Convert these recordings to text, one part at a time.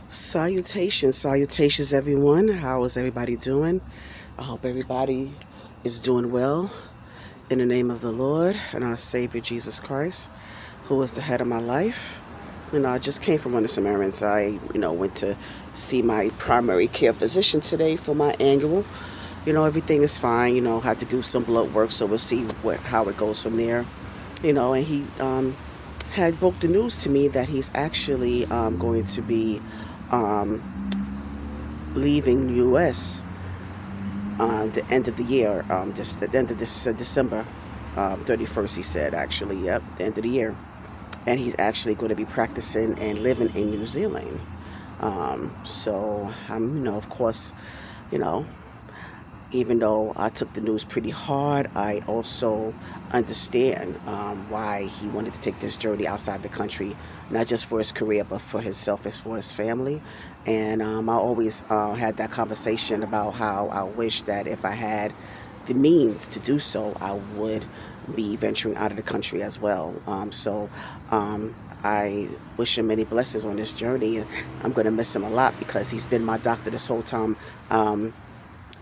Salutations, everyone. How is everybody doing? I hope everybody is doing well in the name of the Lord and our Savior Jesus Christ, who is the head of my life. I just came from running some errands. I went to see my primary care physician today for my annual. Everything is fine. Had to do some blood work, so we'll see how it goes from there. And he had broke the news to me that he's actually going to be um, leaving the U.S. The end of the year, just the end of this December 31st. He said, actually, yep, the end of the year, and he's actually going to be practicing and living in New Zealand. So of course, you know, even though I took the news pretty hard, I also understand why he wanted to take this journey outside the country, not just for his career, but for himself, as for his family. And I always had that conversation about how I wish that if I had the means to do so, I would be venturing out of the country as well. I wish him many blessings on this journey. I'm going to miss him a lot because he's been my doctor this whole time.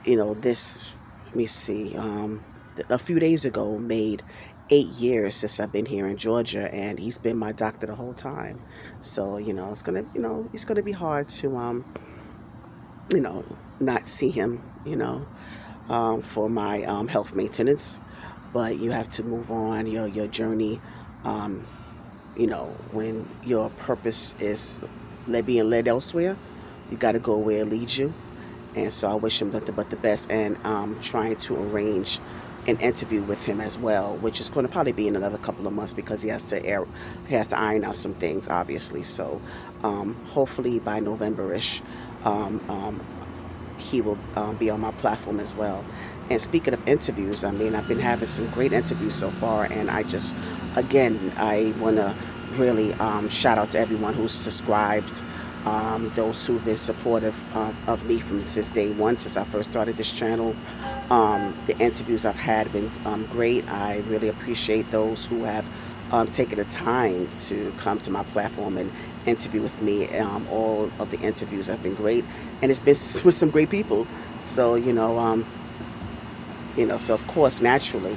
This, let me see, a few days ago made 8 years since I've been here in Georgia, and he's been my doctor the whole time. So, it's gonna be hard to, you know, not see him, for my health maintenance. But you have to move on your journey, when your purpose is being led elsewhere, you got to go where it leads you. And so I wish him nothing but the best, and trying to arrange an interview with him as well, which is going to probably be in another couple of months because he has to iron out some things, obviously. So hopefully by November-ish, um, um, he will be on my platform as well. And speaking of interviews, I mean, I've been having some great interviews so far, and again, I want to really shout out to everyone who's subscribed, those who've been supportive of me from since day one, since I first started this channel. The interviews I've had have been great. I really appreciate those who have taken the time to come to my platform and interview with me. All of the interviews have been great, and it's been with some great people. So so of course, naturally,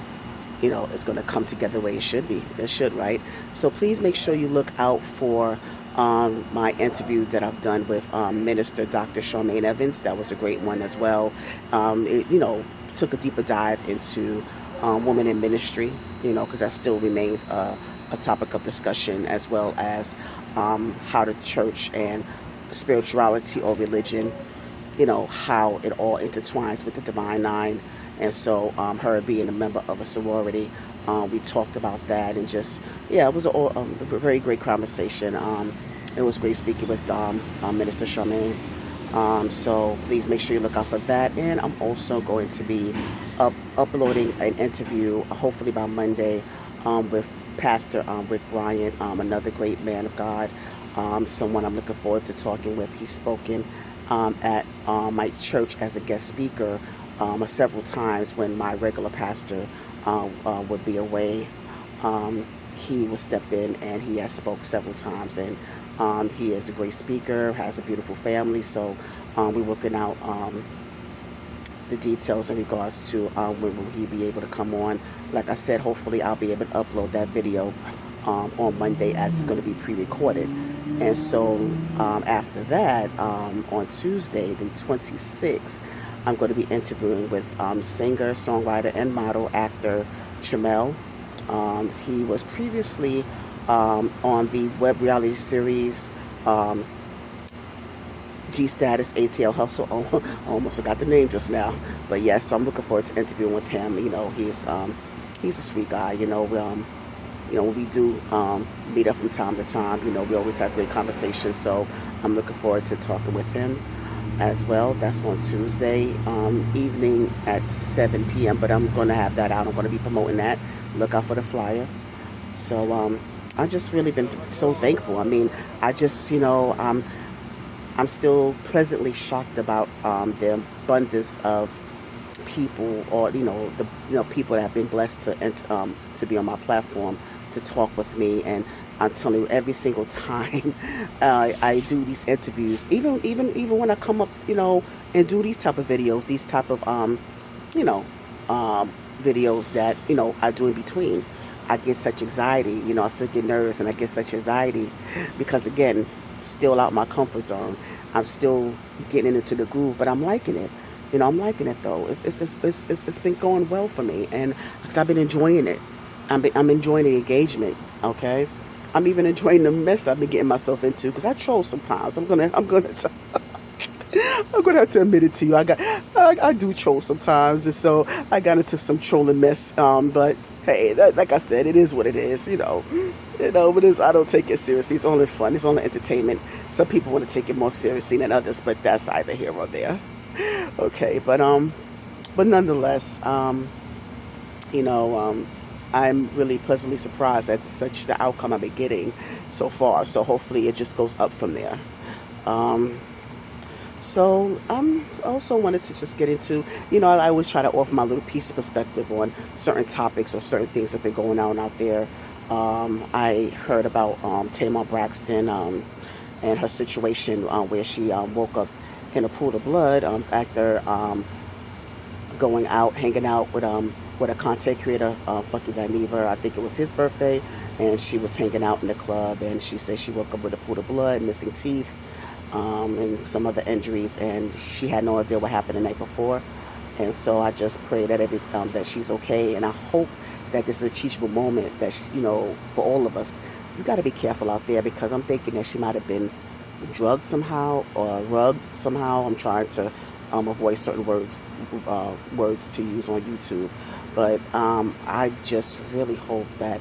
it's going to come together the way it should be. It should, right? So please make sure you look out for my interview that I've done with Minister Dr. Charmaine Evans. That was a great one as well. It took a deeper dive into women in ministry, because that still remains a topic of discussion, as well as how the church and spirituality or religion, how it all intertwines with the Divine Nine. And so, her being a member of a sorority, we talked about that, and just, yeah, it was a very great conversation. It was great speaking with Minister Charmaine. So please make sure you look out for that. And I'm also going to be uploading an interview, hopefully by Monday, with Pastor Rick Bryant, another great man of God, someone I'm looking forward to talking with. He's spoken at my church as a guest speaker several times when my regular pastor would be away. He will step in, and he has spoke several times, and he is a great speaker, has a beautiful family. So we're working out the details in regards to when will he be able to come on. Like I said, hopefully I'll be able to upload that video on Monday, as it's going to be pre-recorded. And so after that, on Tuesday, the 26th, I'm going to be interviewing with singer, songwriter, and model actor Tramel. He was previously on the web reality series G Status ATL Hustle. Oh, I almost forgot the name just now. But yes, so I'm looking forward to interviewing with him. He's a sweet guy. When we do meet up from time to time, we always have great conversations. So I'm looking forward to talking with him as well. That's on Tuesday evening at 7 p.m. But I'm going to have that out. I'm going to be promoting that. Look out for the flyer. So I just really been so thankful. I mean, I'm still pleasantly shocked about the abundance of people, or the people that have been blessed to be on my platform to talk with me, and I'm telling you, every single time I do these interviews, even when I come up, and do these type of videos, these type of you know, um, videos that I do in between, I get such anxiety. I still get nervous, and I get such anxiety because again, still out my comfort zone. I'm still getting into the groove, but I'm liking it. I'm liking it though. It's been going well for me, and because I've been enjoying it. I'm enjoying the engagement. Okay, I'm even enjoying the mess I've been getting myself into because I troll sometimes. I'm gonna have to admit it to you. I do troll sometimes, and so I got into some trolling mess. But hey, like I said, it is what it is. But I don't take it seriously. It's only fun. It's only entertainment. Some people want to take it more seriously than others, but that's either here or there. Okay, but nonetheless, you know, I'm really pleasantly surprised at such the outcome I've been getting so far. So hopefully it just goes up from there. Um, so also wanted to just get into, I always try to offer my little piece of perspective on certain topics or certain things that have been going on out there. I heard about Tamar Braxton and her situation where she woke up in a pool of blood after going out, hanging out with a content creator, Funky Dineva. I think it was his birthday, and she was hanging out in the club, and she said she woke up with a pool of blood, missing teeth, and some other injuries, and she had no idea what happened the night before. And so I just pray that that she's okay, and I hope that this is a teachable moment that for all of us. You got to be careful out there because I'm thinking that she might have been drugged somehow or rugged somehow. I'm trying to avoid certain words to use on YouTube, but I just really hope that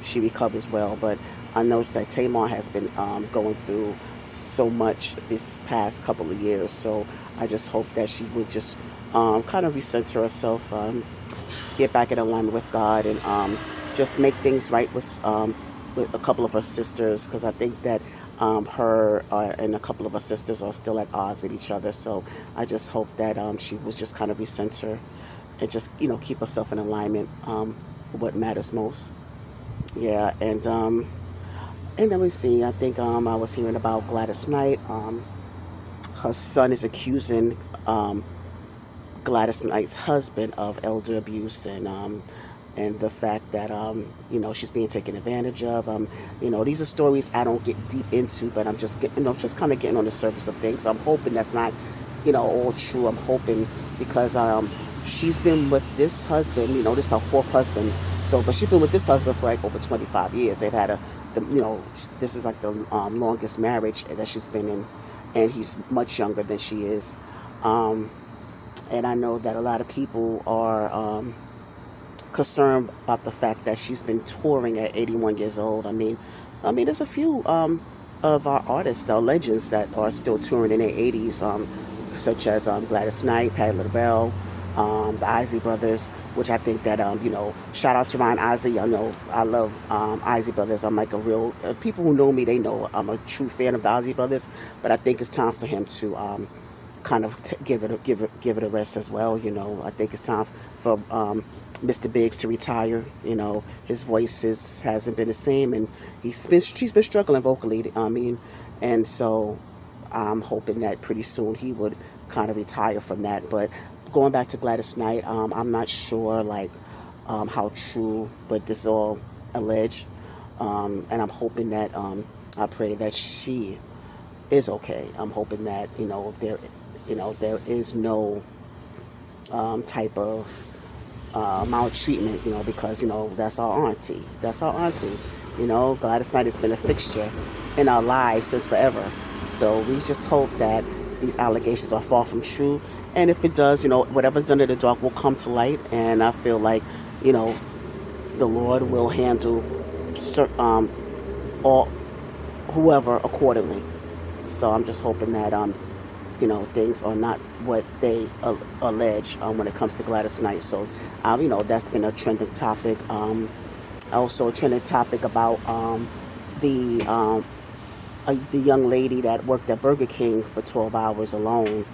she recovers well. But I know that Tamar has been going through so much this past couple of years, so I just hope that she would just kind of recenter herself, get back in alignment with God, and just make things right with a couple of her sisters, because I think that her and a couple of her sisters are still at odds with each other. So I just hope that she was just kind of recenter and just keep herself in alignment with what matters most. Yeah, and let me see. I think I was hearing about Gladys Knight. Her son is accusing Gladys Knight's husband of elder abuse, and the fact that she's being taken advantage of. These are stories I don't get deep into, but I'm just just kind of getting on the surface of things. I'm hoping that's not all true. I'm hoping because she's been with this husband. This is her fourth husband. So, but she's been with this husband for like over 25 years. They've had this is like the longest marriage that she's been in, and he's much younger than she is. And I know that a lot of people are concerned about the fact that she's been touring at 81 years old. There's a few of our artists, our legends, that are still touring in their 80s, such as Gladys Knight, Patti LaBelle, the Isley Brothers, which I think that shout out to Ryan Isley. I love Isley Brothers. I'm like a real people who know me, they know I'm a true fan of the Isley Brothers. But I think it's time for him to kind of give it a rest as well. I think it's time for Mr. Biggs to retire. His voice hasn't been the same, and he's been struggling vocally. And so I'm hoping that pretty soon he would kind of retire from that. But going back to Gladys Knight, I'm not sure how true, but this is all alleged, and I'm hoping that I pray that she is okay. I'm hoping that there is no type of maltreatment, because that's our auntie. That's our auntie. Gladys Knight has been a fixture in our lives since forever. So we just hope that these allegations are far from true. And if it does, whatever's done in the dark will come to light. And I feel like, the Lord will handle all whoever accordingly. So I'm just hoping that things are not what they allege when it comes to Gladys Knight. So that's been a trending topic. Also a trending topic about the young lady that worked at Burger King for 12 hours alone.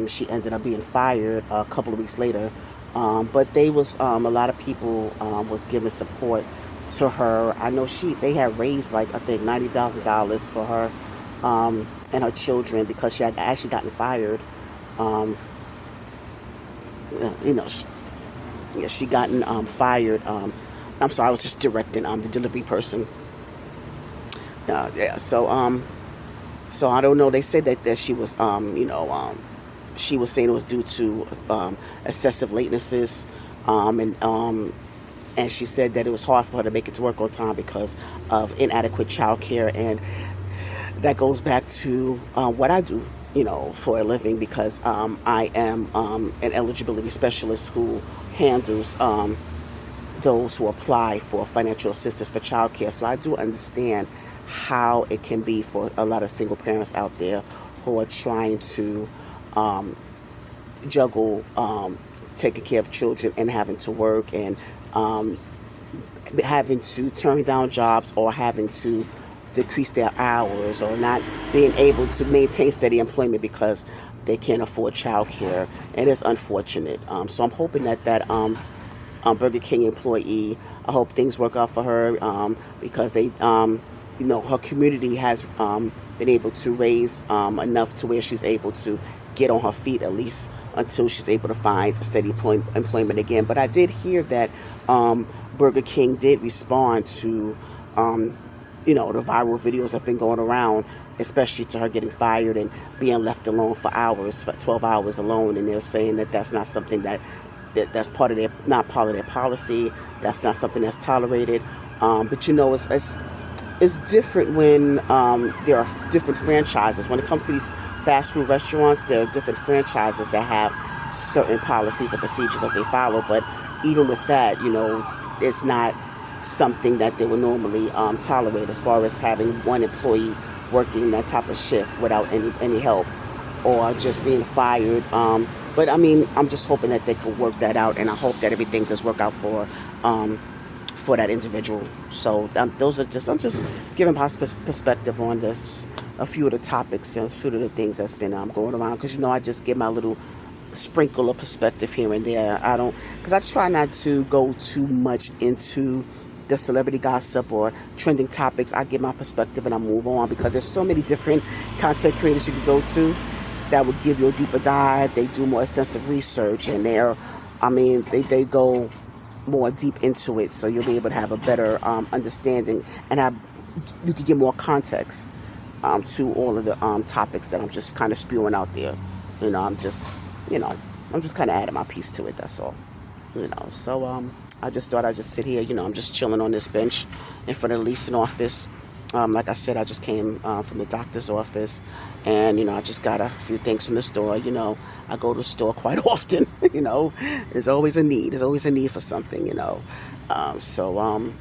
She ended up being fired a couple of weeks later. But they was a lot of people was giving support to her. I know they had raised like I think $90,000 for her and her children because she had actually gotten fired. Um, you know, yeah, she gotten fired. I'm sorry, I was just directing the delivery person. Yeah. So I don't know. They said that she was she was saying it was due to excessive latenesses, and she said that it was hard for her to make it to work on time because of inadequate childcare, and that goes back to what I do, for a living, because I am an eligibility specialist who handles those who apply for financial assistance for childcare. So I do understand how it can be for a lot of single parents out there who are trying to juggle taking care of children and having to work, and um, having to turn down jobs, or having to decrease their hours, or not being able to maintain steady employment because they can't afford childcare, and it's unfortunate. So I'm hoping that Burger King employee, I hope things work out for her, because her community has been able to raise enough to where she's able to get on her feet, at least until she's able to find a steady employment again. But I did hear that Burger King did respond to the viral videos that have been going around, especially to her getting fired and being left alone for hours, for 12 hours alone. And they're saying that that's not something that's not part of their policy. That's not something that's tolerated. But it's different when there are different franchises. When it comes to these fast food restaurants, there are different franchises that have certain policies and procedures that they follow. But even with that, it's not something that they would normally tolerate, as far as having one employee working that type of shift without any help, or just being fired. But I mean, I'm just hoping that they can work that out, and I hope that everything does work out for that individual. So I'm just giving my perspective on this, a few of the topics and a few of the things that's been going around, because I just give my little sprinkle of perspective here and there. Because I try not to go too much into the celebrity gossip or trending topics. I give my perspective and I move on, because there's so many different content creators you can go to that would give you a deeper dive. They do more extensive research, and they go more deep into it, so you'll be able to have a better understanding, and you can get more context to all of the topics that I'm just kind of spewing out there. I'm just kind of adding my piece to it. That's all. So I just thought I'd just sit here. I'm just chilling on this bench in front of the leasing office. Like I said, I just came from the doctor's office, and I just got a few things from the store. I go to the store quite often. There's always a need. There's always a need for something. So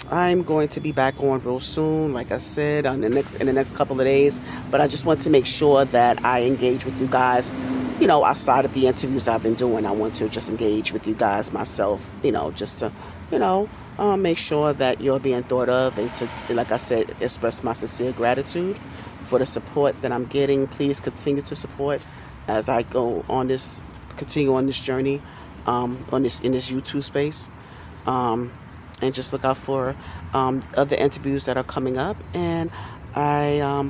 I'm going to be back on real soon, like I said, in the next couple of days. But I just want to make sure that I engage with you guys. Outside of the interviews I've been doing, I want to just engage with you guys myself. Just to, make sure that you're being thought of, and to, like I said, express my sincere gratitude for the support that I'm getting. Please continue to support as I continue on this journey, in this YouTube space. And just look out for other interviews that are coming up. And I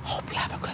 hope you have a good